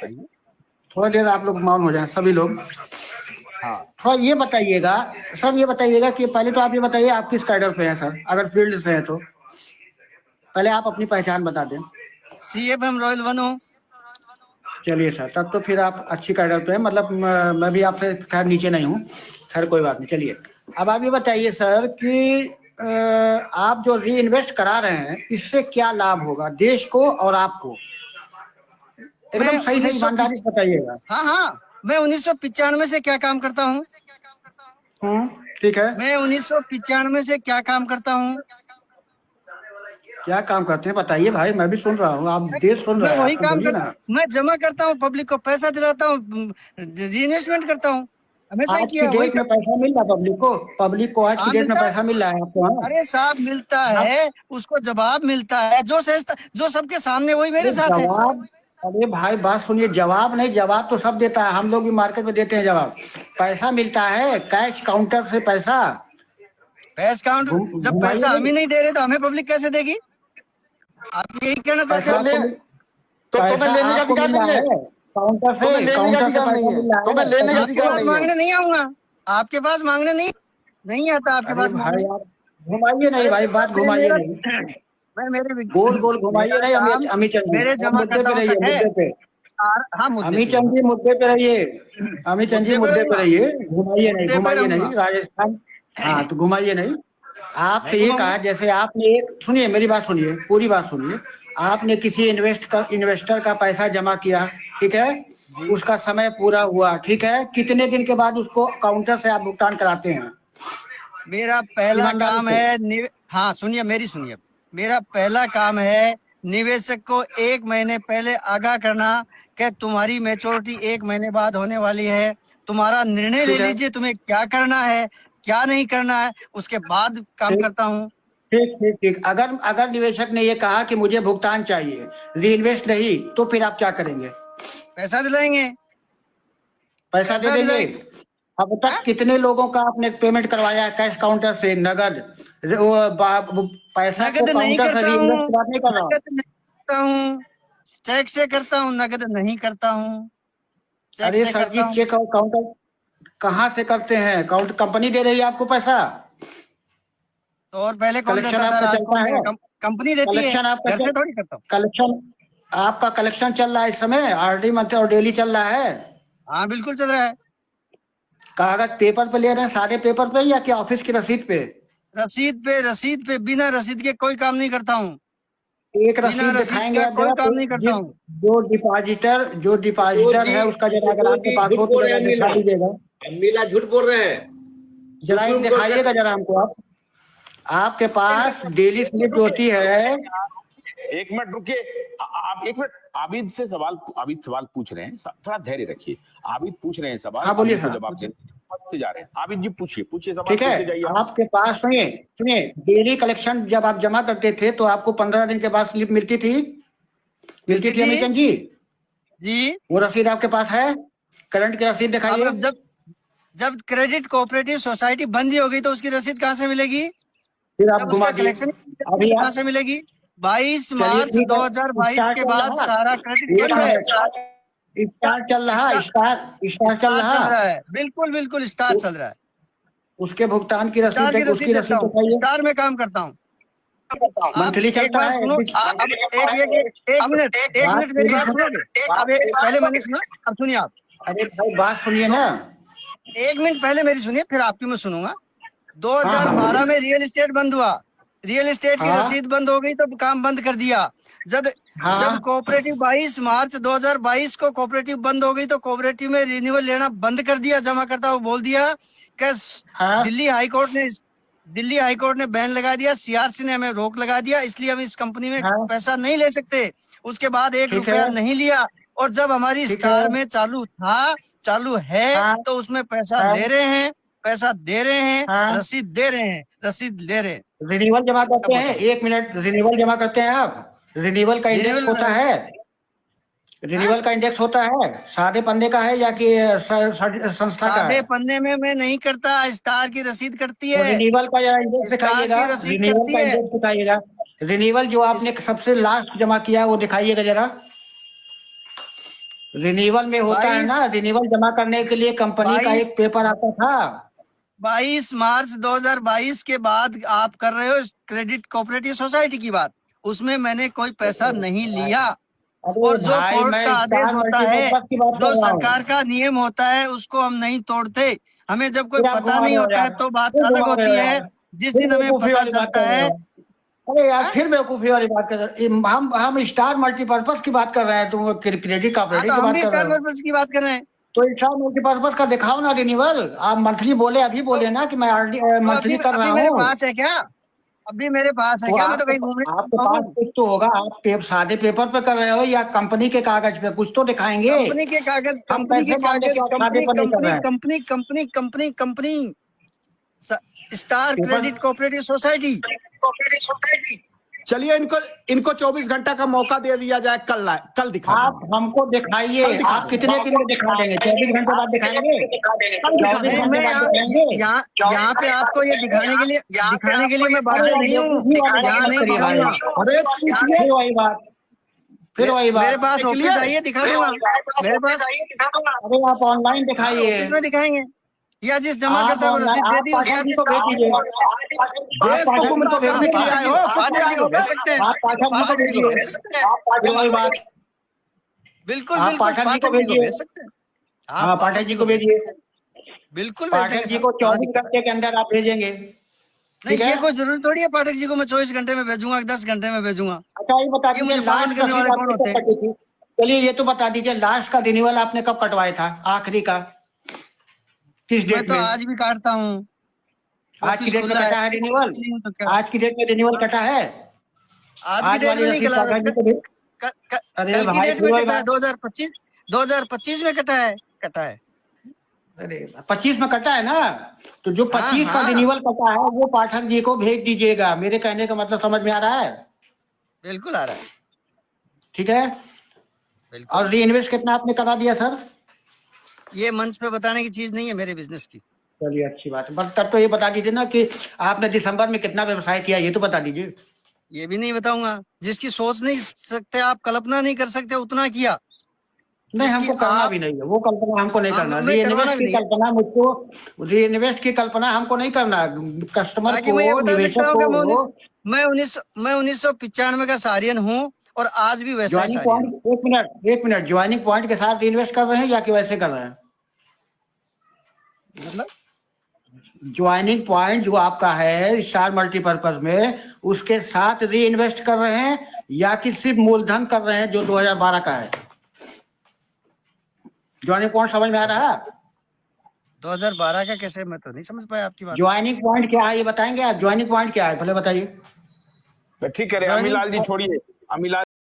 बताइए। थोड़ा देर आप लोग मौन हो जाएं सभी लोग। हाँ, थोड़ा ये बताइएगा सर, ये बताइएगा कि पहले तो आप ये बताइए आप किस कैडर पे हैं सर, अगर फील्ड से हैं तो पहले आप अपनी पहचान बता दें। CFM रॉयल 1 हूँ। चलिए सर, तब तो फिर आप अच्छी कैडर पे हैं, मतलब मैं भी आपसे खैर नीचे नहीं हूँ। खैर कोई बात नहीं, चलिए अब आप ये बताइए सर कि आप जो री इन्वेस्ट करा रहे हैं इससे क्या लाभ होगा देश को और आपको, मैं एकदम सही से ईमानदारी से बताइएगा। हाँ हाँ, मैं 1995 से क्या काम करता हूँ। ठीक है। मैं 1995 से क्या काम करता हूँ। क्या काम करते हैं बताइए भाई, मैं भी सुन रहा हूँ, आप देश सुन मैं रहा है वही आपको, काम बोलिए कर ना। मैं जमा करता हूँ, पब्लिक को पैसा दिलाता हूँ, री इन्वेस्टमेंट करता हूँ, हमेशा ही आज की किया, वही डेट में पैसा मिल रहा है पब्लिक को, पब्लिक को आज की हाँ डेट में मिलता है। पैसा मिल रहा है आपको? हाँ, अरे साहब मिलता आप है, उसको जवाब मिलता है, जो सहजता जो सबके सामने, वही अरे मेरे साथ है। जवाब, अरे भाई बात सुनिए, जवाब नहीं, जवाब तो सब देता है, हम लोग भी मार्केट में देते हैं जवाब। पैसा मिलता है कैश काउंटर से पैसा। कैश काउंटर, जब घुमाइए पैसा हम ही नहीं। नहीं दे रहे तो हमें पब्लिक कैसे देगी? आप यही कहना चाहते पैसा हो? आपको तो तुम्हें पैसा लेने का आपको अधिकार मिल नहीं रहा है। है तुम्हें लेने का काउंटर से अधिकार नहीं पैसा है। मिल रहा तुम्हें है, लेने का पब्लिक आपके को अधिकार पास नहीं नहीं। है। मांगने नहीं आऊंगा, आपके पास मांगने नहीं आता, आपके अरे पास भाई मांगने। आप घुमाइए नहीं अरे भाई, बात मैं घुमाइए मेरा नहीं, मैं मेरे गोल गोल घुमाइए मेरा नहीं। काम अमित चंद जी, मेरे आप मुद्दे पे जमाकर्ताओं रहिए, तक है। मुद्दे पे। हाँ, मुद्दे अमित पे चंद हूँ, जी मुद्दे पे रहिए, अमित चंद जी मुद्दे पे मुद्दे पे रहूंगा, रहिए, घुमाइए नहीं, मुद्दे पे घुमाइए रहूंगा। नहीं राजस्थान। हाँ तो घुमाइए नहीं। नहीं आपसे ये घुमाऊंगा। कहा, जैसे आपने एक, सुनिए मेरी बात सुनिए, पूरी बात सुनिए। आपने किसी इन्वेस्टर का पैसा जमा किया, ठीक है, जी, उसका समय पूरा हुआ, ठीक है, कितने दिन के बाद उसको काउंटर से आप भुगतान कराते हैं? मेरा पहला ईमानदारी काम से। है हाँ सुनिए, मेरी सुनिए। मेरा पहला काम है निवेशक को 1 महीने पहले आगाह करना कि तुम्हारी मैच्योरिटी 1 महीने बाद होने वाली है। तुम्हारा निर्णय ले ठीक है, लीजिए, तुम्हें क्या करना है, क्या नहीं करना है, उसके बाद काम ठीक करता हूँ। ठीक ठीक ठीक। अगर अगर निवेशक ने ये कहा कि मुझे भुगतान चाहिए, री इन्वेस्ट नहीं, तो फिर आप क्या करेंगे? पैसा दिलाएंगे, पैसा दे पैसा देंगे? दिलाएंगे। अब हाँ? तक कितने लोगों का आपने पेमेंट करवाया है कैश काउंटर से, नगद? वो पैसा को नगद नहीं काउंटर से करता हूँ, रीइन्वेस्ट बात नहीं कर रहा हूँ। नगद नहीं करता हूँ, चेक से करता हूँ, नगद नहीं करता हूँ, चेक अरे से सर करता जी, हूँ। चेक और काउंटर कहाँ से करते हैं? काउंट कंपनी दे रही है आपको पैसा? तो और पहले कौन कलेक्शन देता था, आपका आज चलता कौन देगा? है? कंपनी देती है, कलेक्शन आपका घर से चल थोड़ी करता हूँ। कलेक्शन आपका कलेक्शन चल रहा है इस समय, आरडी मंथ और डेली चल रहा है? हाँ बिल्कुल चल रहा है। कागज पेपर पे ले रहे हैं, सारे पेपर पे या कि ऑफिस की रसीद पे? रसीद पे, बिना रसीद के कोई काम नहीं करता हूँ, एक बिना रसीद रसीद दिखाएंगे का आप कोई जरा, काम नहीं करता जिस हूँ। जो किशोर डिपॉजिटर जी, है उसका जरा अगर किशोर आपके जी पास झूठ हो तो बोल रहे जरा हैं। दिखा मीला, दीजिएगा। मीला झूठ बोल रहे हैं। जरा एक सुप्रीम कोर्ट का दिखाइएगा जरा हमको आप, आपके पास डेली स्लिप जो होती है। एक मिनट रुकिए। आप एक मिनट, आबिद से सवाल, आबिद सवाल पूछ रहे हैं, थोड़ा धैर्य रखिए। आबिद पूछ रहे हैं सवाल, हाँ बोलिए आबिद को सर। जवाब देते पूछते जा रहे हैं। आबिद जी पूछिए, पूछिए सवाल ठीक है, पूछते जाइए आप। आपके पास सुनिए, सुनिए, डेली कलेक्शन जब आप जमा करते थे तो आपको 15 दिन के बाद स्लिप मिलती थी? मिलती मिलती थी थी अमीचंद जी? जी। वो रसीद आपके पास है? करंट की रसीद दिखाइए। अब जब जब क्रेडिट कोऑपरेटिव सोसाइटी बंद ही हो गई तो उसकी रसीद कहाँ से मिलेगी? फिर आप जब घुमा उसका दिए। कलेक्शन अभी कहाँ आप, से मिलेगी? 22 चलिए मार्च ठीक है, 2022 स्टार के चल बाद रहा, सारा क्रेडिट एक बंद है। मिनट, स्टार स्टार चल रहा, स्टार स्टार चल स्टार रहा। चल रहा है, बिल्कुल बिल्कुल स्टार चल रहा है। उसके भुगतान की रसीद स्टार की उसकी रसीद देता रसीद हूँ, दिखाइए। स्टार में काम करता हूँ। आप मंथली एक चलता बात है सुनो, अब एक बात मिनट मेरी पूरी बात सुनोगे? पहले मैंने सुना, अब सुनिए आप। अरे भाई बात सुनिए दो ना। 1 मिनट पहले मेरी सुनिए, फिर आपकी मैं सुनूंगा। हाँ हाँ 2012 बोलिए। में रियल एस्टेट बंद हुआ, रियल एस्टेट की हाँ रसीद बंद हो गई तो काम बंद कर दिया। जब जब हाँ कोऑपरेटिव 22 मार्च 2022 को कोऑपरेटिव बंद हो गई तो कोऑपरेटिव में रिन्यूअल लेना बंद कर दिया, जमा करता हुआ बोल दिया कि हाँ दिल्ली हाईकोर्ट ने दिल्ली हाईकोर्ट ने बैन लगा दिया, सीआरसी ने हमें रोक लगा दिया, इसलिए हम इस कंपनी में हाँ। पैसा नहीं ले सकते। उसके बाद एक ठीक है, रुपया नहीं लिया, और जब हमारी ठीक है। स्टार में चालू है हाँ तो उसमें पैसा हाँ ले रहे हैं, पैसा दे रहे हैं, हाँ। रसीद दे रहे हैं, रसीद ले रहे हैं। रिन्यूअल जमा अब करते हैं, बताओ, एक मिनट, रिन्यूअल जमा करते हैं आप? रिन्यूअल का इंडेक्स होता रिन्यूअल है? रिन्यूअल का इंडेक्स होता है, सादे पन्ने का है या कि संस्था का सादे है? पन्ने में मैं नहीं करता, स्टार की रसीद करती तो है, रिन्यूअल का जरा इंडेक्स स्टार दिखाइएगा, की रसीद रिन्यूअल करती का है। इंडेक्स दिखाइएगा। रिन्यूअल जो इस आपने सबसे लास्ट जमा किया वो दिखाइएगा जरा। रिन्यूअल में होता है 22 ना, रिन्यूअल जमा करने के लिए कंपनी का 22 एक पेपर आता था। 22 मार्च 2022 के बाद आप कर रहे हो क्रेडिट कोऑपरेटिव सोसाइटी की बात, उसमें मैंने कोई पैसा नहीं लिया। अरे और जो भाई, कोर्ट मैं का आदेश स्टार होता है, मल्टीपर्पज की बात जो कर रहा हूँ। सरकार का नियम होता है, उसको हम नहीं तोड़ते। हमें जब कोई फिर आप पता घुमा नहीं रहे हो होता है यार, तो बात फिर अलग घुमा रहे होती हो है। यार, जिस फिर दिन हमें बेवकूफी पता वाली बात चलता कर रहे है। हो। अरे यार, हाँ? फिर बेवकूफी वाली बात कर रहे हो। हम स्टार मल्टीपर्पज की बात कर रहे हैं, तुम क्रेडिट हाँ, कॉपरेटिव तो की हम बात भी कर रहे स्टार हो। पर्पज की बात कर रहे हैं। तो स्टार मल्टीपर्पज का दिखाओ ना रिन्यूअल। आप मंथली बोले, अभी तो, बोले ना कि मैं तो मंथली अभी कर रहा अभी मेरे हूँ। पास है क्या? अभी मेरे पास है तो क्या? मैं तो कहीं घूमने आपके गया पास हूँ। कुछ तो होगा। आप सादे पेपर पे कर रहे हो या कंपनी के कागज पे? कुछ तो दिखाएंगे। कंपनी के कागज, हम कंपनी के कैसे मान लें कि कागज, आप सादे कंपनी पर नहीं कर कंपनी रहे हैं? Company company company company star paper. Credit cooperative society. चलिए, इनको इनको 24 घंटा का मौका दे दिया जाए, कल दिखा आप देंगे। हमको दिखाइए। कल दिखा आप देंगे। कितने दिन में दिखा देंगे? 24 घंटे बाद दिखाएंगे? कल दिखा 24 नहीं, देंगे। घंटे मैं बाद यहाँ दिखाएंगे? यहाँ यहाँ पे आपको ये दिखाने के लिए मैं अरे बाहर यार, नहीं हूँ। बेवकूफी वाली बात यहाँ मत नहीं करिए भाई। दिखाऊंगा। अरे पूछिए। फिर वही बात, फिर वही मेरे बात। पास ऑफिस आइए, दिखा दूंगा। मेरे पास अरे आप ऑनलाइन हाँ, दिखाइए। ऑफिस में दिखाएंगे, या जिस जमा आप करता है वो ऑनलाइन, रसीद दे आप दी पाठक जी उसकी। को भेज दीजिए। आप देश को पाठक जी को गुमराह भेज करने के लिए दीजिए। आए हो, कुछ नहीं पाठक जी आए को हो। भेज सकते हैं। आप पाठक जी को पाठक जी को भेज भेजिए। सकते हैं। फिर वही बात। बिल्कुल आप बिल्कुल, पाठक जी को पाठक जी को भेजिए। भेज सकते हैं। हाँ, हाँ, पाठक पाठक जी जी को को भेज भेजिए। सकते हैं। बिल्कुल भेज पाठक देंगे जी साहब, को कहाँ 24 दिक्कत? घंटे के अंदर आप भेजेंगे। नहीं, ठीक है। ये कोई जरूरी थोड़ी है पाठक जी को मैं 24 घंटे में भेजूंगा कि 10 घंटे में भेजूंगा। अच्छा, ये बता ये दीजिए, मुझे पाबंद लास्ट करने रसीद वाले कौन आपने होते कब हैं? कटी थी? चलिए, ये तो बता दीजिए, लास्ट का रिन्यूअल आपने कब कटवाया था, आखिरी का? किस मैं डेट तो में? आज भी काटता हूँ। आज की ऑफिस डेट में खुला है, कटा है ऑफिस रिन्यूअल? नहीं हूँ तो क्या? आज की डेट में रिन्यूअल कटा है? आज की आज डेट वाली में नहीं रसीद कटा। पाठक जी को भेज। अरे कल की भाई, डेट फिर में वही कटा है। बात। 2025 में कटा है। अरे 25 में कटा है ना? तो जो हाँ 25 का हाँ, रिन्यूअल कटा है वो पाठक जी को भेज दीजिएगा। मेरे कहने का मतलब समझ में आ रहा है? बिल्कुल आ रहा है। ठीक है। बिल्कुल। और री इन्वेस्ट कितना आपने करा दिया सर? ये मंच पे बताने की चीज नहीं है मेरे बिजनेस की। चलिए, अच्छी बात है। बस तब तो ये बता दीजिए ना कि आपने दिसंबर में कितना व्यवसाय किया, ये तो बता दीजिए। ये भी नहीं बताऊंगा। जिसकी सोच नहीं सकते आप, कल्पना नहीं कर सकते, उतना किया। नहीं, जिसकी हमको करना आप भी नहीं है वो कल्पना, हमको नहीं करना। री हमें करवाना इन्वेस्ट भी की नहीं है। कल्पना मुझको, री इन्वेस्ट की कल्पना हमको नहीं करना। कस्टमर बाकी को, मैं ये बता सकता निवेशक हूँ कि को। मैं 1995 का सारियन हूँ और आज भी वैसा ही ज्वाइनिंग सारियन हूँ। पॉइंट, एक मिनट, ज्वाइनिंग पॉइंट के साथ इन्वेस्ट कर रहे हैं या कि वैसे कर रहे हैं? मतलब ज्वाइनिंग पॉइंट जो आपका है स्टार मल्टीपर्पज में, उसके साथ री इन्वेस्ट कर रहे हैं या कि सिर्फ मूलधन कर रहे हैं जो 2012 का है? ज्वाइनिंग पॉइंट समझ में आ रहा है? 2012 का कैसे? मैं तो नहीं समझ पाया आपकी बात। ज्वाइनिंग पॉइंट क्या है ये बताएंगे आप? ज्वाइनिंग पॉइंट क्या है, पहले बताइए। ठीक है, ज्वाइनिंग अमीलाल जी छोड़िए। अमीलाल